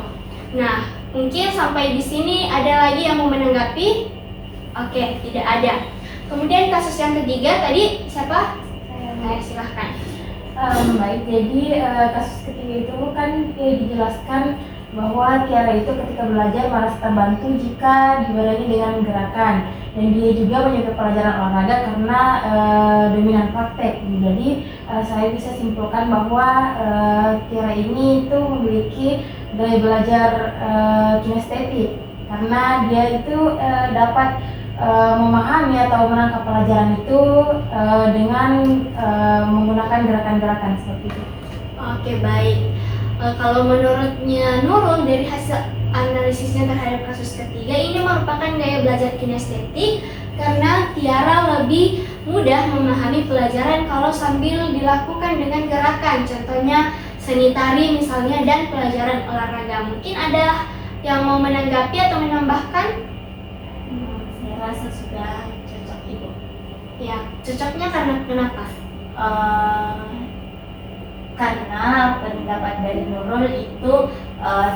Nah, mungkin sampai di sini ada lagi yang mau menanggapi? Oke, tidak ada. Kemudian kasus yang ketiga tadi siapa? Saya, silahkan. Baik, jadi kasus ketiga itu kan dijelaskan bahwa Tiara itu ketika belajar merasa terbantu jika dibarengi dengan gerakan, dan dia juga menyukai pelajaran olahraga karena dominan praktek. Jadi saya bisa simpulkan bahwa Tiara ini itu memiliki gaya belajar kinestetik, karena dia itu dapat memahami atau menangkap pelajaran itu dengan menggunakan gerakan-gerakan seperti itu. Oke, baik. Kalau menurutnya Nurul, dari hasil analisisnya terhadap kasus ketiga, ini merupakan gaya belajar kinestetik karena Tiara lebih mudah memahami pelajaran kalau sambil dilakukan dengan gerakan. Contohnya seni tari misalnya, dan pelajaran olahraga. Mungkin ada yang mau menanggapi atau menambahkan? Saya rasa sudah cocok, Ibu. Ya, cocoknya karena kenapa? Karena pendapat dari Nurul itu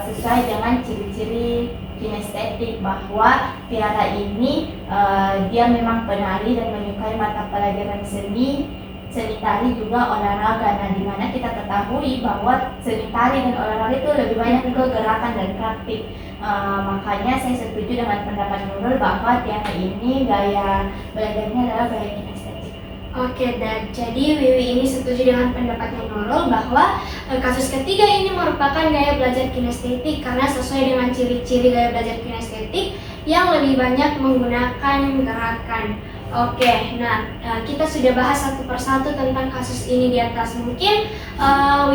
sesuai dengan ciri-ciri kinestetik, bahwa Tiara ini dia memang penari dan menyukai mata pelajaran seni tari juga olahraga. Nah, dimana kita ketahui bahwa seni tari dan olahraga itu lebih banyak ke gerakan dan praktik. Makanya saya setuju dengan pendapat Nurul bahwa Tiara ini gaya belajarnya adalah gaya kinestetik. Oke, dan jadi Wiwi ini setuju dengan pendapatnya Nurul bahwa kasus ketiga ini merupakan gaya belajar kinestetik karena sesuai dengan ciri-ciri gaya belajar kinestetik yang lebih banyak menggunakan gerakan. Oke, nah kita sudah bahas satu persatu tentang kasus ini di atas. Mungkin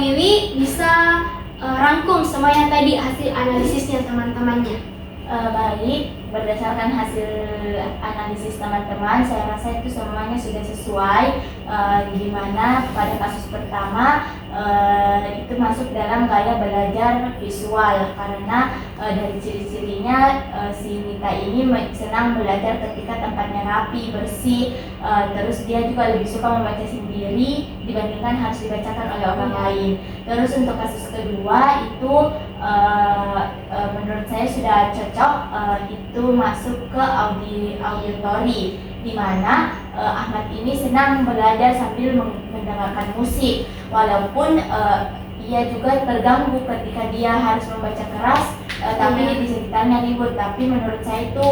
Wiwi bisa rangkum semuanya tadi hasil analisisnya teman-temannya. Baik, berdasarkan hasil analisis teman-teman, saya rasa itu semuanya sudah sesuai. Di mana pada kasus pertama itu masuk dalam gaya belajar visual, karena dari ciri-cirinya si Nita ini senang belajar ketika tempatnya rapi, bersih, terus dia juga lebih suka membaca sendiri dibandingkan harus dibacakan oleh orang lain. Terus untuk kasus kedua itu menurut saya sudah cocok, itu masuk ke auditori, di mana Ahmad ini senang belajar sambil mendengarkan musik, walaupun ia juga terganggu ketika dia harus membaca keras, tapi di sekitarnya ribut. Tapi menurut saya itu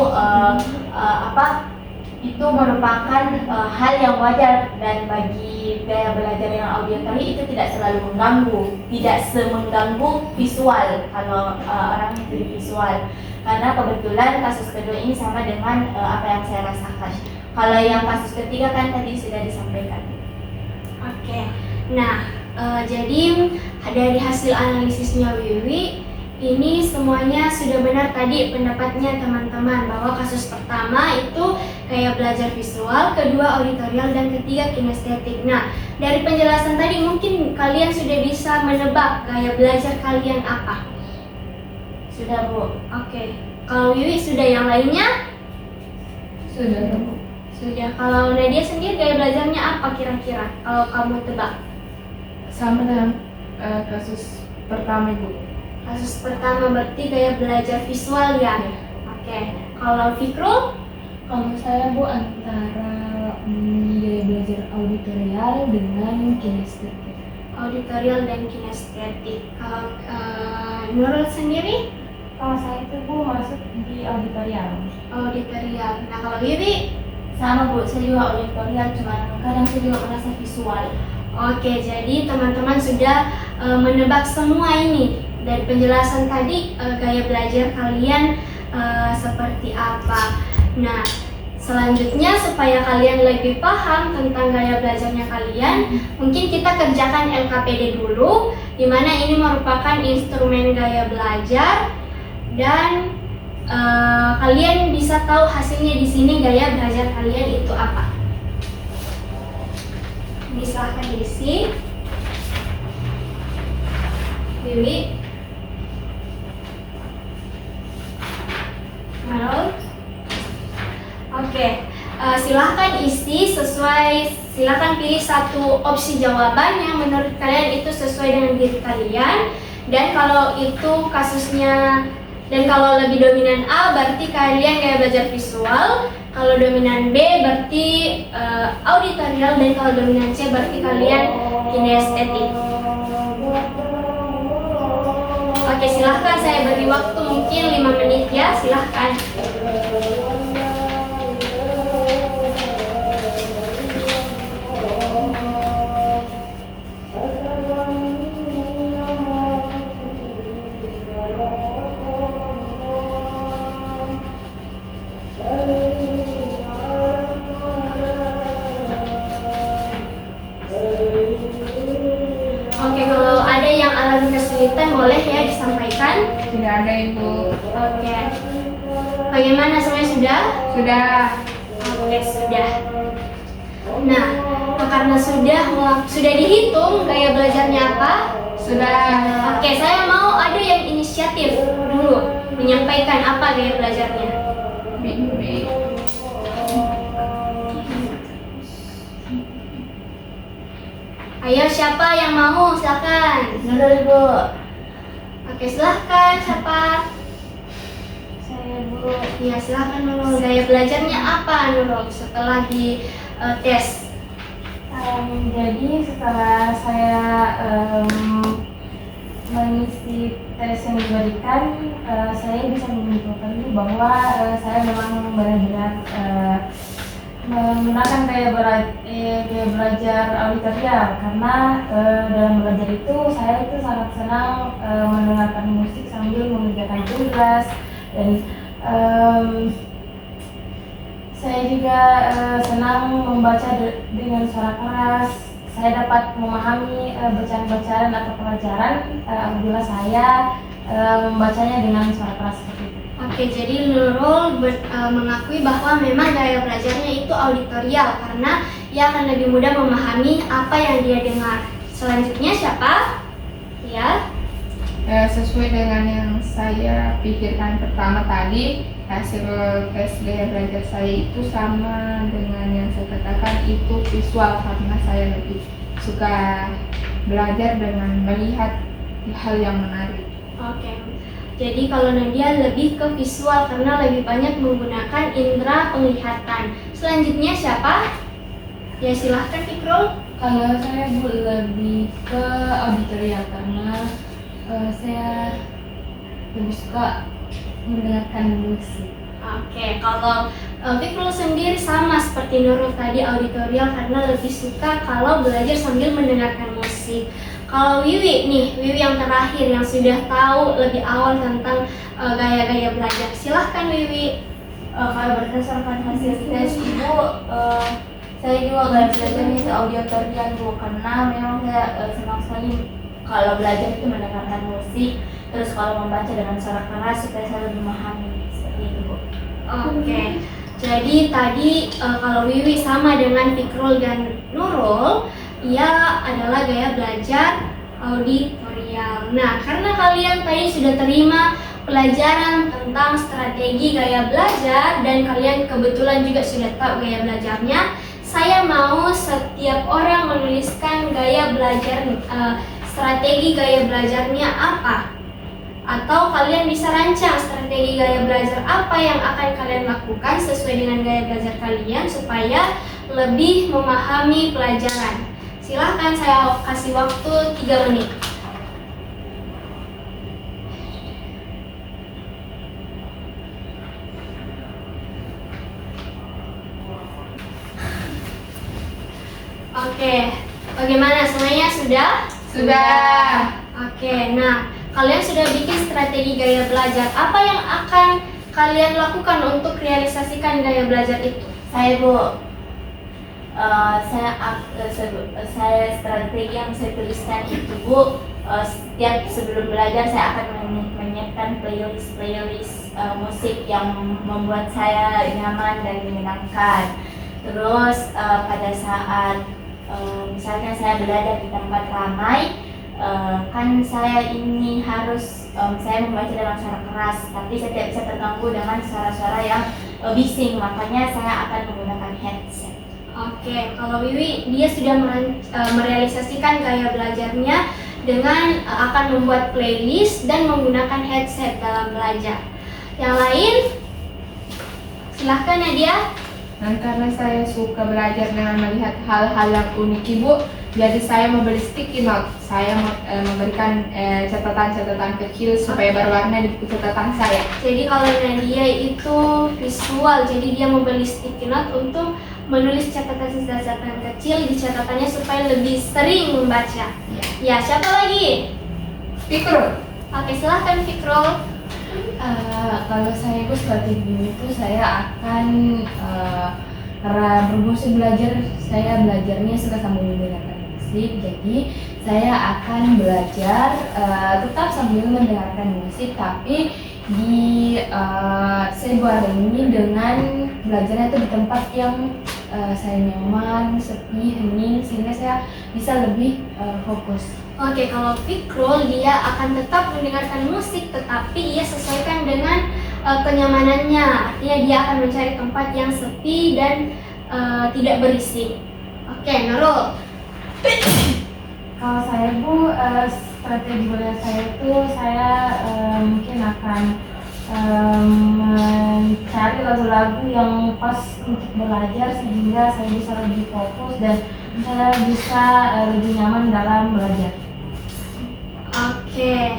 itu merupakan hal yang wajar, dan bagi gaya belajar yang auditory itu tidak selalu mengganggu, tidak semengganggu visual kalau orang yang tuli visual, karena kebetulan kasus kedua ini sama dengan apa yang saya rasakan. Kalau yang kasus ketiga kan tadi sudah disampaikan. Oke. Nah, jadi dari hasil analisisnya Wiwi, ini semuanya sudah benar tadi pendapatnya teman-teman, bahwa kasus pertama itu gaya belajar visual, kedua auditorial, dan ketiga kinestetik. Nah, dari penjelasan tadi mungkin kalian sudah bisa menebak gaya belajar kalian apa? Sudah, Bu. Oke. Kalau Wiwi sudah, yang lainnya? Sudah, Bu. Sudah. Kalau Nadia sendiri gaya belajarnya apa kira-kira? Kalau kamu tebak? Sama dengan kasus pertama, Bu. Kasus pertama berarti gaya belajar visual ya? Oke. Kalau Fikrul? Kalau saya, Bu, antara gaya belajar auditorial dengan kinestetik. Auditorial dan kinestetik. Kalau Nurul sendiri? Kalau saya itu Bu masuk di auditorial. Auditorial. Nah, kalau Wiwi? Sama, Bu, saya juga auditorial, cuma kadang saya juga merasa visual. Oke, jadi teman-teman sudah menebak semua ini. Dari penjelasan tadi, gaya belajar kalian seperti apa. Nah, selanjutnya supaya kalian lebih paham tentang gaya belajarnya kalian, mungkin kita kerjakan LKPD dulu, di mana ini merupakan instrumen gaya belajar, dan kalian bisa tahu hasilnya di sini gaya belajar kalian itu apa. Ini silahkan diisi. Wiwi. Halo. Oke, silahkan isi silahkan pilih satu opsi jawaban yang menurut kalian itu sesuai dengan diri kalian. Dan kalau itu kasusnya, dan kalau lebih dominan A berarti kalian gaya belajar visual, kalau dominan B berarti auditorial, dan kalau dominan C berarti kalian kinestetik. Oke, silahkan saya beri waktu mungkin 5 menit ya, silahkan. Oke, kalau ada yang alami kesulitan boleh ya disampaikan. Tidak ada, Ibu. Oke. Bagaimana, semuanya sudah? Sudah. Oke, sudah. Nah, karena sudah dihitung gaya belajarnya apa? Sudah. Oke, saya mau ada yang inisiatif dulu menyampaikan apa gaya belajarnya. B. Ayo, siapa yang mau? Silakan. Nurul, Bu. Oke, silakan. Siapa? Saya Bu. Ya, silakan Nurul. Gaya belajarnya apa Nurul setelah di tes? Jadi setelah saya mengisi tes yang diberikan, saya bisa menyimpulkan bahwa saya memang benar-benar menggunakan gaya belajar auditorial, karena dalam belajar itu saya itu sangat senang mendengarkan musik sambil mengerjakan tugas, dan saya juga senang membaca dengan suara keras. Saya dapat memahami bacaan-bacaan atau pelajaran apabila saya membacanya dengan suara keras seperti itu. Oke, jadi Nurul mengakui bahwa memang gaya belajarnya itu auditorial karena ia akan lebih mudah memahami apa yang dia dengar. Selanjutnya siapa? Ya. Sesuai dengan yang saya pikirkan pertama tadi, hasil tes gaya belajar saya itu sama dengan yang saya katakan, itu visual, karena saya lebih suka belajar dengan melihat hal yang menarik. Oke. Jadi kalau Nadia lebih ke visual karena lebih banyak menggunakan indera penglihatan. Selanjutnya siapa? Ya, silahkan Fikrul. Kalau saya lebih ke auditorial karena saya lebih suka mendengarkan musik. Oke, kalau Fikrul sendiri sama seperti Nurul tadi auditorial karena lebih suka kalau belajar sambil mendengarkan musik. Kalau Wiwi nih, Wiwi yang terakhir yang sudah tahu lebih awal tentang gaya-gaya belajar. Silahkan Wiwi. Kalau berdasarkan hasil tes ibu, saya juga gaya belajarnya itu auditorial bu, karena memang saya senang sekali kalau belajar itu mendengarkan musik, terus kalau membaca dengan suara keras supaya saya lebih memahami seperti itu bu. Oke, jadi tadi kalau Wiwi sama dengan Fikrul dan Nurul, ia adalah gaya belajar auditorial. Nah, karena kalian tadi sudah terima pelajaran tentang strategi gaya belajar dan kalian kebetulan juga sudah tahu gaya belajarnya, saya mau setiap orang menuliskan gaya belajar strategi gaya belajarnya apa. Atau kalian bisa rancang strategi gaya belajar apa yang akan kalian lakukan sesuai dengan gaya belajar kalian supaya lebih memahami pelajaran. Silahkan, saya kasih waktu 3 menit. Oke, bagaimana semuanya sudah? Sudah. Oke, nah kalian sudah bikin strategi gaya belajar. Apa yang akan kalian lakukan untuk realisasikan gaya belajar itu? Saya bu, saya strategi yang saya tuliskan itu bu, setiap sebelum belajar saya akan menyiapkan playlist musik yang membuat saya nyaman dan menyenangkan. Terus pada saat misalnya saya belajar di tempat ramai, kan saya ini harus saya membaca dengan suara keras, tapi saya tidak bisa terganggu dengan suara-suara yang bising, makanya saya akan menggunakan headset. Oke, kalau Wiwi dia sudah merealisasikan gaya belajarnya dengan akan membuat playlist dan menggunakan headset dalam belajar. Yang lain, silahkan Nadia. Dan karena saya suka belajar dengan melihat hal-hal yang unik ibu, jadi saya membeli sticky note. Saya memberikan catatan-catatan kecil supaya berwarna di buku catatan saya. Jadi kalau Nadia itu visual, jadi dia membeli sticky note untuk menulis catatan-catatan kecil di catatannya supaya lebih sering membaca. Ya, siapa lagi? Fikrul. Oke, silahkan Fikrul. Kalau saya itu strategi itu saya akan karena bermusik belajar, saya belajarnya suka sambil mendengarkan musik, jadi saya akan belajar tetap sambil mendengarkan musik, tapi saya buat ini dengan belajarnya itu di tempat yang saya nyaman, sepi, hening, sehingga saya bisa lebih fokus. Oke, kalau Fikrul dia akan tetap mendengarkan musik tetapi ia sesuaikan dengan kenyamanannya. Artinya dia akan mencari tempat yang sepi dan tidak berisik. Oke, Nurul. Kalau saya bu, strategi belajar saya itu saya mungkin akan mencari lagu-lagu yang pas untuk belajar sehingga saya bisa lebih fokus dan saya bisa lebih nyaman dalam belajar. Oke,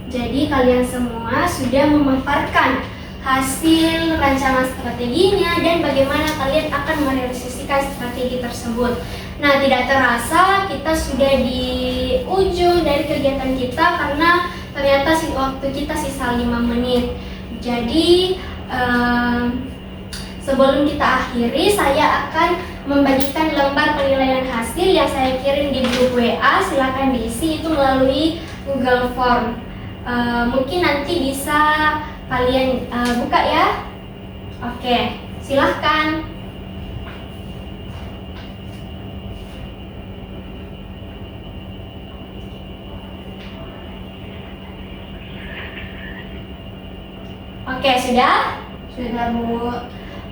jadi kalian semua sudah memaparkan hasil rancangan strateginya dan bagaimana kalian akan merealisasikan strategi tersebut. Nah, tidak terasa kita sudah di ujung dari kegiatan kita karena ternyata waktu kita sisa 5 menit. Jadi sebelum kita akhiri, saya akan membagikan lembar penilaian hasil yang saya kirim di grup WA. Silakan diisi itu melalui Google Form. Mungkin nanti bisa kalian buka ya. Oke, silahkan. Oke, sudah? Sudah bu.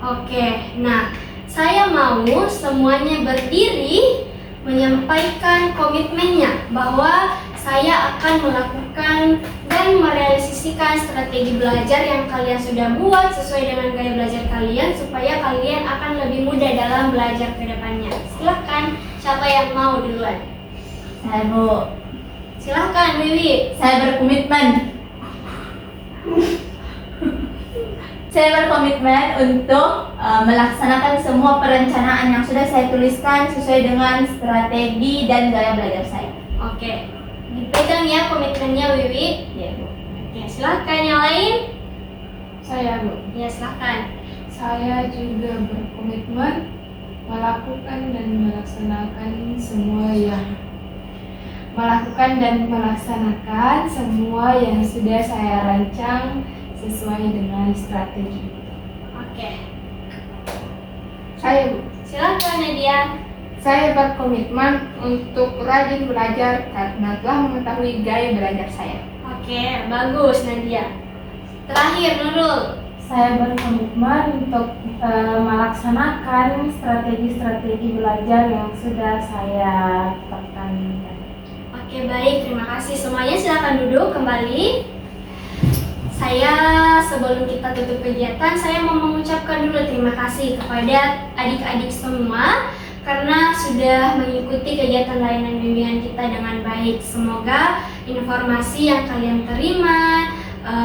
Oke, nah saya mau semuanya berdiri menyampaikan komitmennya bahwa saya akan melakukan dan merealisasikan strategi belajar yang kalian sudah buat sesuai dengan gaya belajar kalian supaya kalian akan lebih mudah dalam belajar ke depannya. Silahkan, siapa yang mau duluan? Saya bu. Silahkan, Wiwi. Saya berkomitmen. Saya berkomitmen untuk melaksanakan semua perencanaan yang sudah saya tuliskan sesuai dengan strategi dan gaya belajar saya. Oke, dipegang ya komitmennya Wiwi. Ya, Bu. Oke, silakan yang lain. Saya, Bu. Ya, silakan. Saya juga berkomitmen melakukan dan melaksanakan semua yang sudah saya rancang sesuai dengan strategi. Oke, Saya, Bu. silakan Nadia. Saya berkomitmen untuk rajin belajar karena telah mengetahui gaya belajar saya. Oke, bagus Nadia. Terakhir Nurul. Saya berkomitmen untuk melaksanakan strategi-strategi belajar yang sudah saya tetapkan. Oke, baik, terima kasih semuanya. Silakan duduk kembali. Saya sebelum kita tutup kegiatan, saya mau mengucapkan dulu terima kasih kepada adik-adik semua karena sudah mengikuti kegiatan layanan bimbingan kita dengan baik. Semoga informasi yang kalian terima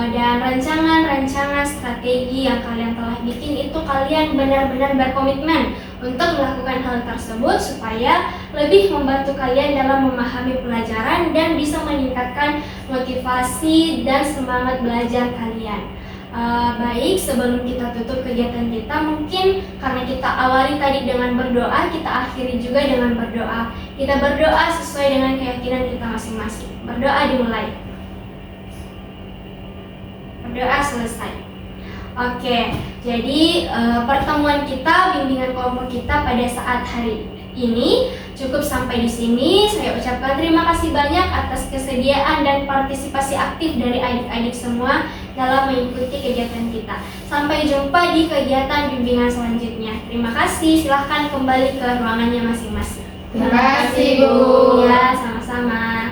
dan rancangan-rancangan strategi yang kalian telah bikin itu kalian benar-benar berkomitmen untuk melakukan hal tersebut supaya lebih membantu kalian dalam memahami pelajaran dan bisa meningkatkan motivasi dan semangat belajar kalian. Baik, sebelum kita tutup kegiatan kita, mungkin karena kita awali tadi dengan berdoa, kita akhiri juga dengan berdoa. Kita berdoa sesuai dengan keyakinan kita masing-masing. Berdoa dimulai. Berdoa selesai. Oke, jadi pertemuan kita, bimbingan kelompok kita pada saat hari ini cukup sampai di sini. Saya ucapkan terima kasih banyak atas kesediaan dan partisipasi aktif dari adik-adik semua dalam mengikuti kegiatan kita. Sampai jumpa di kegiatan bimbingan selanjutnya. Terima kasih. Silahkan kembali ke ruangannya masing-masing. Terima kasih, Bu. Ya, sama-sama.